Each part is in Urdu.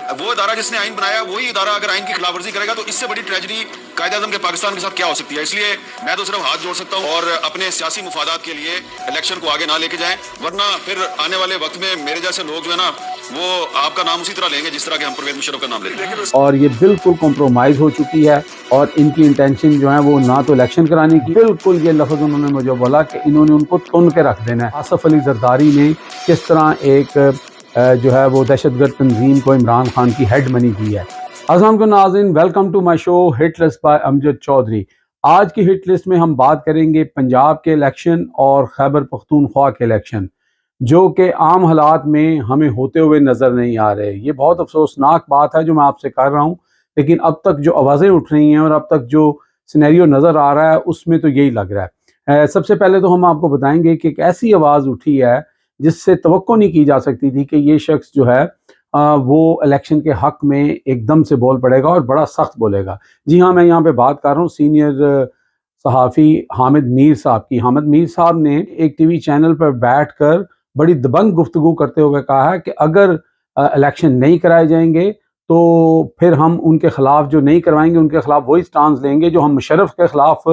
وہ ادارہ جس نے آئین بنایا وہی ادارہ اگر آئین کی خلاف ورزی کرے گا تو اس سے بڑی ٹریجڈی قائد اعظم کے پاکستان کے ساتھ کیا ہو سکتی ہے. اس لیے میں تو صرف ہاتھ جوڑ سکتا ہوں اور اپنے سیاسی مفادات کے لیے الیکشن کو آگے نہ لے کے جائیں، ورنہ پھر آنے والے وقت میں میرے جیسے لوگ جو ہے نا وہ آپ کا نام اسی طرح لیں گے جس طرح کہ ہم پرویز مشرف کا نام لیتے ہیں. اور یہ بالکل کمپرومائز ہو چکی ہے اور ان کی انٹینشن جو ہے وہ نہ تو الیکشن کرانے کی، بالکل یہ لفظ انہوں نے مجھے بولا کہ انہوں نے ان کو تن کے رکھ دینا ہے. آصف علی زرداری نے کس طرح ایک جو ہے وہ دہشت گرد تنظیم کو عمران خان کی ہیڈ منی دی ہے. السلام علیکم ناظرین، welcome to my show hit list by Amjad Chaudhry. آج کی ہٹ لسٹ میں ہم بات کریں گے پنجاب کے الیکشن اور خیبر پختونخوا کے الیکشن، جو کہ عام حالات میں ہمیں ہوتے ہوئے نظر نہیں آ رہے. یہ بہت افسوسناک بات ہے جو میں آپ سے کر رہا ہوں، لیکن اب تک جو آوازیں اٹھ رہی ہیں اور اب تک جو سینیریو نظر آ رہا ہے اس میں تو یہی لگ رہا ہے. سب سے پہلے تو ہم آپ کو بتائیں گے کہ ایک ایسی آواز اٹھی ہے جس سے توقع نہیں کی جا سکتی تھی کہ یہ شخص جو ہے وہ الیکشن کے حق میں ایک دم سے بول پڑے گا اور بڑا سخت بولے گا. جی ہاں، میں یہاں پہ بات کر رہا ہوں سینئر صحافی حامد میر صاحب کی. حامد میر صاحب نے ایک ٹی وی چینل پر بیٹھ کر بڑی دبنگ گفتگو کرتے ہوئے کہا ہے کہ اگر الیکشن نہیں کرائے جائیں گے تو پھر ہم ان کے خلاف جو نہیں کروائیں گے ان کے خلاف وہی سٹانس لیں گے جو ہم مشرف کے خلاف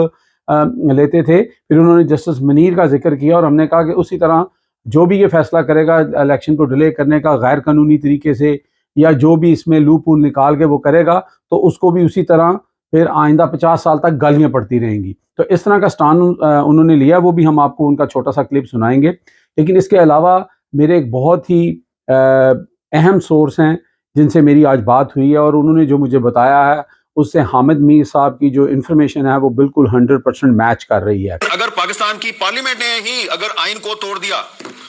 لیتے تھے. پھر انہوں نے جسٹس منیر کا ذکر کیا اور ہم نے کہا کہ اسی طرح جو بھی یہ فیصلہ کرے گا الیکشن کو ڈیلے کرنے کا غیر قانونی طریقے سے یا جو بھی اس میں لوپ پول نکال کے وہ کرے گا تو اس کو بھی اسی طرح پھر آئندہ 50 سال تک گالیاں پڑتی رہیں گی. تو اس طرح کا سٹان انہوں نے لیا، وہ بھی ہم آپ کو ان کا چھوٹا سا کلپ سنائیں گے. لیکن اس کے علاوہ میرے ایک بہت ہی اہم سورس ہیں جن سے میری آج بات ہوئی ہے اور انہوں نے جو مجھے بتایا ہے اس سے حامد میر صاحب کی جو انفارمیشن ہے وہ بالکل 100% میچ کر رہی ہے. اگر پاکستان کی پارلیمنٹ نے ہی اگر آئین کو توڑ دیا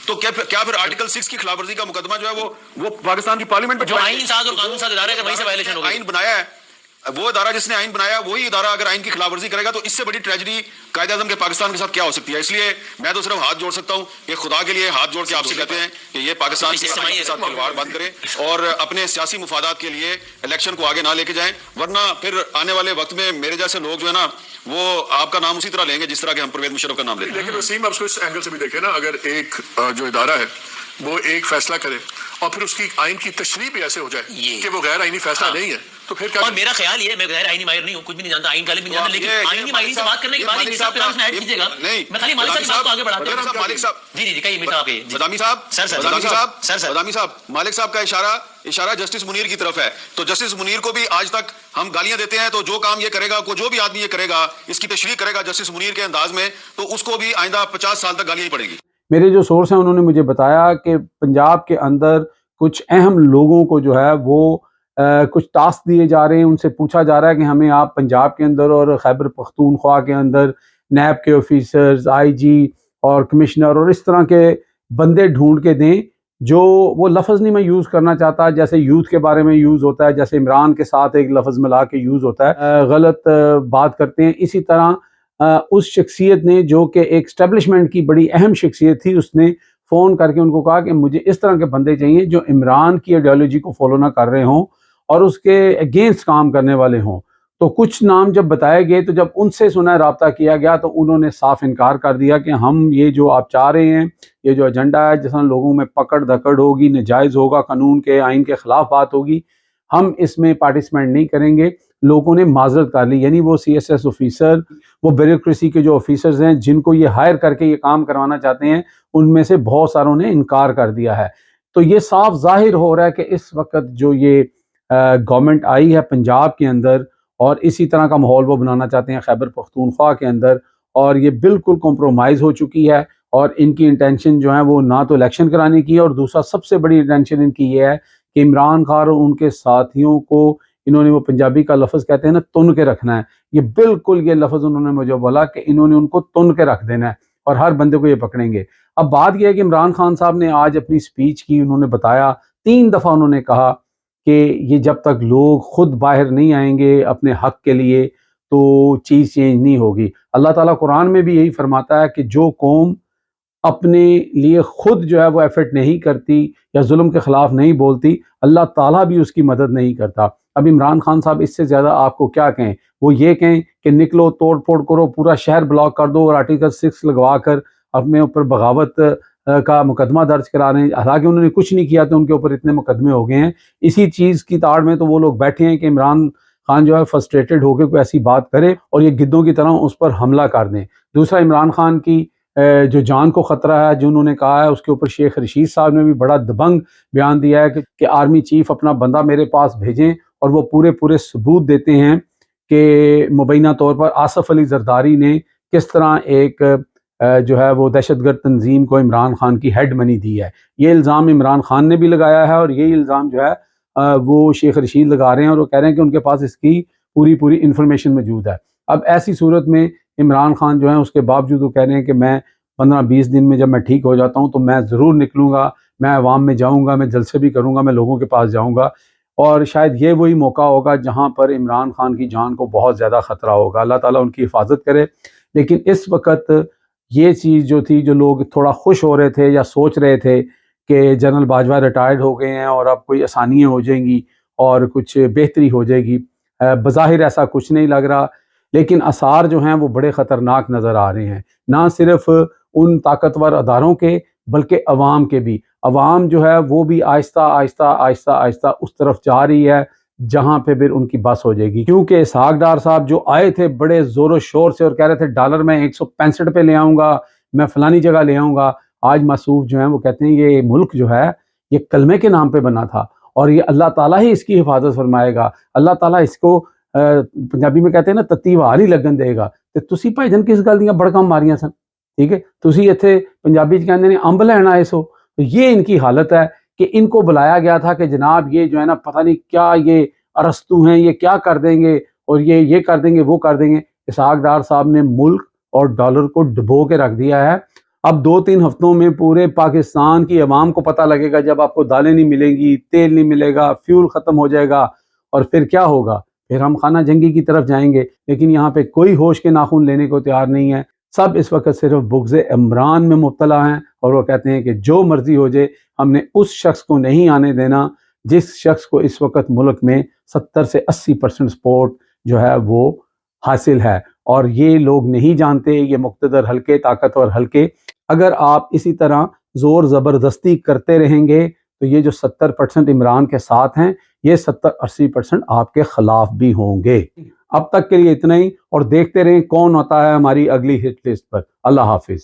تو کیا پھر آرٹیکل 6 کی خلاف ورزی کا مقدمہ جو ہے وہ پاکستان کی پارلیمنٹ میں جو آئین ساز اور قانون ساز ادارے کا وہیں سے وائلیشن ہوگا. آئین بنایا ہے وہ ادارہ جس نے آئین بنایا وہی ادارہ اگر آئین کی خلاف ورزی کرے گا تو اس سے بڑی ٹریجڈی قائد اعظم کے پاکستان کے ساتھ کیا ہو سکتی ہے. اس لیے میں تو صرف ہاتھ جوڑ سکتا ہوں کہ خدا کے لیے ہاتھ جوڑ کے آپ سے کہتے ہیں کہ یہ پاکستان کے ساتھ کھلواڑ بند کریں اور اپنے سیاسی مفادات کے لیے الیکشن کو آگے نہ لے کے جائیں، ورنہ پھر آنے والے وقت میں میرے جیسے لوگ جو ہے نا وہ آپ کا نام اسی طرح لیں گے جس طرح کہ ہم پرویز مشرف کا نام لیتے ہیں. لیکن وسیم، آپ اس کو اس اینگل سے بھی دیکھیں نا، اگر ایک جو ادارہ ہے وہ ایک فیصلہ کرے اور پھر اس کی آئین کی تشریح بھی ایسے ہو جائے کہ وہ غیر آئینی فیصلہ نہیں ہے تو پھر کیا؟ اور میرا خیال یہ ہے، میں غیر آئینی ماہر نہیں ہوں، کچھ بھی نہیں جانتا، آئین کا بھی نہیں جانتا، لیکن آئینی ماہرین سے بات کرنے کے بعد ایک صاحب پہ ایڈ کیجیے گا. میں خالی مالک صاحب کو آگے بڑھاتے ہیں. مالک صاحب جی کہیے میرے صاحب. بدامی صاحب مالک صاحب کا اشارہ جسٹس منیر کی طرف ہے. تو جسٹس منیر کو بھی آج تک ہم گالیاں دیتے ہیں، تو جو کام یہ کرے گا جو بھی آدمی یہ کرے گا اس کی تشریح کرے گا جسٹس منیر کے انداز میں تو اس کو بھی آئندہ 50 سال تک گالیاں ہی پڑیں گی. میرے جو سورس ہیں انہوں نے مجھے بتایا کہ پنجاب کے اندر کچھ اہم لوگوں کو جو ہے وہ کچھ ٹاسک دیے جا رہے ہیں. ان سے پوچھا جا رہا ہے کہ ہمیں آپ پنجاب کے اندر اور خیبر پختونخوا کے اندر نیب کے آفیسرز، آئی جی اور کمشنر اور اس طرح کے بندے ڈھونڈ کے دیں. جو وہ لفظ نہیں میں یوز کرنا چاہتا جیسے یوتھ کے بارے میں یوز ہوتا ہے، جیسے عمران کے ساتھ ایک لفظ ملا کے یوز ہوتا ہے، غلط بات کرتے ہیں. اسی طرح اس شخصیت نے جو کہ ایک اسٹیبلشمنٹ کی بڑی اہم شخصیت تھی، اس نے فون کر کے ان کو کہا کہ مجھے اس طرح کے بندے چاہیے جو عمران کی آئیڈیالوجی کو فالو نہ کر رہے ہوں اور اس کے اگینسٹ کام کرنے والے ہوں. تو کچھ نام جب بتائے گئے تو جب ان سے سنا رابطہ کیا گیا تو انہوں نے صاف انکار کر دیا کہ ہم یہ جو آپ چاہ رہے ہیں، یہ جو ایجنڈا ہے جس طرح لوگوں میں پکڑ دھکڑ ہوگی، نجائز ہوگا، قانون کے آئین کے خلاف بات ہوگی، ہم اس میں پارٹیسپیٹ نہیں کریں گے. لوگوں نے معذرت کر لی، یعنی وہ سی ایس ایس آفیسر، وہ بیوروکریسی کے جو آفیسرز ہیں جن کو یہ ہائر کر کے یہ کام کروانا چاہتے ہیں، ان میں سے بہت ساروں نے انکار کر دیا ہے. تو یہ صاف ظاہر ہو رہا ہے کہ اس وقت جو یہ گورنمنٹ آئی ہے پنجاب کے اندر اور اسی طرح کا ماحول وہ بنانا چاہتے ہیں خیبر پختونخوا کے اندر، اور یہ بالکل کمپرومائز ہو چکی ہے. اور ان کی انٹینشن جو ہے وہ نہ تو الیکشن کرانے کی ہے، اور دوسرا سب سے بڑی انٹینشن ان کی یہ ہے کہ عمران خان اور ان کے ساتھیوں کو انہوں نے، وہ پنجابی کا لفظ کہتے ہیں نا، تن کے رکھنا ہے. یہ بالکل یہ لفظ انہوں نے مجھے بولا کہ انہوں نے ان کو تن کے رکھ دینا ہے اور ہر بندے کو یہ پکڑیں گے. اب بات یہ ہے کہ عمران خان صاحب نے آج اپنی سپیچ کی، انہوں نے بتایا 3 دفعہ انہوں نے کہا کہ یہ جب تک لوگ خود باہر نہیں آئیں گے اپنے حق کے لیے تو چیز چینج نہیں ہوگی. اللہ تعالیٰ قرآن میں بھی یہی فرماتا ہے کہ جو قوم اپنے لیے خود جو ہے وہ ایفرٹ نہیں کرتی یا ظلم کے خلاف نہیں بولتی، اللہ تعالیٰ بھی اس کی مدد نہیں کرتا. اب عمران خان صاحب اس سے زیادہ آپ کو کیا کہیں؟ وہ یہ کہیں کہ نکلو، توڑ پھوڑ کرو، پورا شہر بلاک کر دو اور آرٹیکل 6 لگوا کر اپنے اوپر بغاوت کا مقدمہ درج کرا رہے ہیں، حالانکہ انہوں نے کچھ نہیں کیا تو ان کے اوپر اتنے مقدمے ہو گئے ہیں۔ اسی چیز کی تاڑ میں تو وہ لوگ بیٹھے ہیں کہ عمران خان جو ہے فرسٹریٹڈ ہو کے کوئی ایسی بات کرے اور یہ گدوں کی طرح اس پر حملہ کر دیں۔ دوسرا، عمران خان کی جو جان کو خطرہ ہے، جو انہوں نے کہا ہے، اس کے اوپر شیخ رشید صاحب نے بھی بڑا دبنگ بیان دیا ہے کہ آرمی چیف اپنا بندہ میرے پاس بھیجیں، اور وہ پورے ثبوت دیتے ہیں کہ مبینہ طور پر آصف علی زرداری نے کس طرح ایک جو ہے وہ دہشت گرد تنظیم کو عمران خان کی ہیڈ منی دی ہے۔ یہ الزام عمران خان نے بھی لگایا ہے، اور یہی الزام جو ہے وہ شیخ رشید لگا رہے ہیں، اور وہ کہہ رہے ہیں کہ ان کے پاس اس کی پوری انفارمیشن موجود ہے۔ اب ایسی صورت میں عمران خان جو ہیں اس کے باوجود وہ کہہ رہے ہیں کہ میں 15-20 دن میں جب میں ٹھیک ہو جاتا ہوں تو میں ضرور نکلوں گا، میں عوام میں جاؤں گا، میں جلسے بھی کروں گا، میں لوگوں کے پاس جاؤں گا، اور شاید یہ وہی موقع ہوگا جہاں پر عمران خان کی جان کو بہت زیادہ خطرہ ہوگا۔ اللہ تعالیٰ ان کی حفاظت کرے۔ لیکن اس وقت یہ چیز جو تھی، جو لوگ تھوڑا خوش ہو رہے تھے یا سوچ رہے تھے کہ جنرل باجوہ ریٹائرڈ ہو گئے ہیں اور اب کوئی آسانیاں ہو جائیں گی اور کچھ بہتری ہو جائے گی، بظاہر ایسا کچھ نہیں لگ رہا، لیکن آثار جو ہیں وہ بڑے خطرناک نظر آ رہے ہیں، نہ صرف ان طاقتور اداروں کے بلکہ عوام کے بھی۔ عوام جو ہے وہ بھی آہستہ اس طرف جا رہی ہے جہاں پہ پھر ان کی بس ہو جائے گی، کیونکہ اسحاق ڈار صاحب جو آئے تھے بڑے زور و شور سے اور کہہ رہے تھے ڈالر میں 165 پہ لے آؤں گا، میں فلانی جگہ لے آؤں گا، آج موصوف جو ہیں وہ کہتے ہیں یہ ملک جو ہے یہ کلمے کے نام پہ بنا تھا، اور یہ اللہ تعالیٰ ہی اس کی حفاظت فرمائے گا، اللہ تعالیٰ اس کو پنجابی میں کہتے ہیں نا تتی وار ہی لگن دے گا۔ تے تسی بھائی جان کس گل دیاں بڑکاں ماریاں سن، ٹھیک ہے، تسی ایتھے پنجابی چ کہندے نے امب لین آئے سو۔ تو یہ ان کی حالت ہے کہ ان کو بلایا گیا تھا کہ جناب یہ جو ہے نا پتہ نہیں کیا یہ ارسطو ہیں، یہ کیا کر دیں گے اور یہ کر دیں گے، وہ کر دیں گے۔ اسحاق ڈار صاحب نے ملک اور ڈالر کو ڈبو کے رکھ دیا ہے۔ اب 2-3 ہفتوں میں پورے پاکستان کی عوام کو پتہ لگے گا، جب آپ کو دالیں نہیں ملیں گی، تیل نہیں ملے گا، فیول ختم ہو جائے گا، اور پھر کیا ہوگا؟ پھر ہم خانہ جنگی کی طرف جائیں گے۔ لیکن یہاں پہ کوئی ہوش کے ناخن لینے کو تیار نہیں ہے، سب اس وقت صرف بغض عمران میں مبتلا ہیں، اور وہ کہتے ہیں کہ جو مرضی ہو جائے ہم نے اس شخص کو نہیں آنے دینا جس شخص کو اس وقت ملک میں 70 سے 80% سپورٹ جو ہے وہ حاصل ہے، اور یہ لوگ نہیں جانتے، یہ مقتدر حلقے، طاقتور حلقے، اگر آپ اسی طرح زور زبردستی کرتے رہیں گے تو یہ جو 70% عمران کے ساتھ ہیں، یہ 70-80% آپ کے خلاف بھی ہوں گے۔ اب تک کے لیے اتنا ہی، اور دیکھتے رہیں کون ہوتا ہے ہماری اگلی ہٹ لسٹ پر۔ اللہ حافظ۔